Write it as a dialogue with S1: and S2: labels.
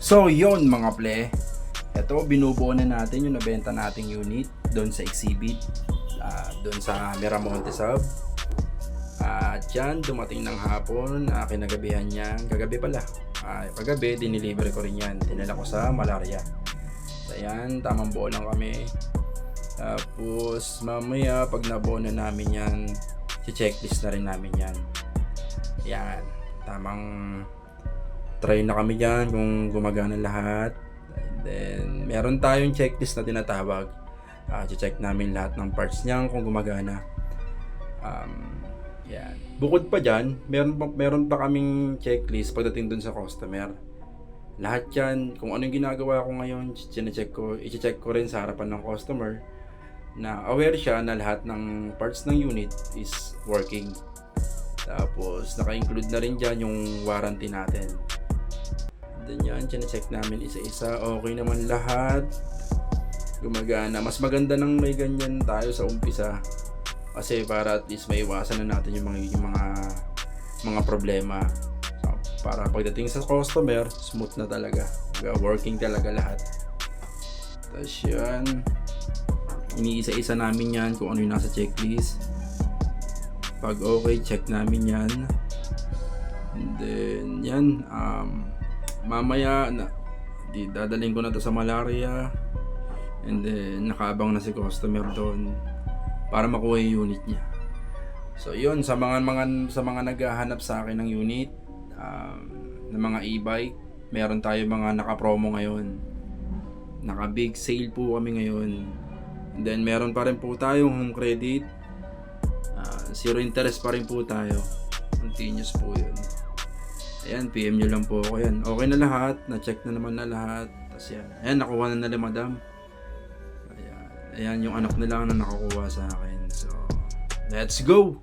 S1: So yon mga ple, ito binubuo na natin yung nabenta nating unit doon sa exhibit, doon sa Miramonte Sub. At yan, dumating ng hapon, kinagabihan yan, kagabi pala. Kagabi, diniliver ko rin yan, dinala ko sa Malaria. So yan, tamang buo lang kami. Tapos mamaya pag nabuo na namin yan, si-checklist na rin namin yan. Yan, tamang try na kami dyan kung gumagana lahat. And then meron tayong checklist na tinatawag. I-check namin lahat ng parts niyan kung gumagana. Yan. Bukod pa dyan, meron pa kaming checklist pagdating dun sa customer. Lahat yan, kung ano yung ginagawa ko ngayon, i-check ko rin sa harapan ng customer na aware siya na lahat ng parts ng unit is working. Tapos naka-include na rin dyan yung warranty natin. Then yan, check namin isa-isa. Okay naman lahat, gumagana. Mas maganda nang may ganyan tayo sa umpisa, kasi para at least may iwasan na natin yung mga problema. So, para pagdating sa customer, smooth na talaga, working talaga lahat. Tapos yan, iniisa-isa namin yan kung ano yung nasa checklist. Pag okay, check namin yan. And then yan, mamaya dadalhin ko na to sa Malaria. And then nakaabang na si customer doon para makuha yung unit niya. So yun, sa mga naghahanap sa akin ng unit, ng mga e-bike, meron tayo mga naka-promo ngayon. Naka-big sale po kami ngayon. And then meron pa rin po tayong home credit. Zero interest pa rin po tayo. Continuous po yun. Ayan, PM nyo lang po ako yan. Okay na lahat, na-check na naman na lahat. Tapos yan, ayan, nakuha na nila madam. Ayan yung anak nila na nakakuha sa akin. So, let's go!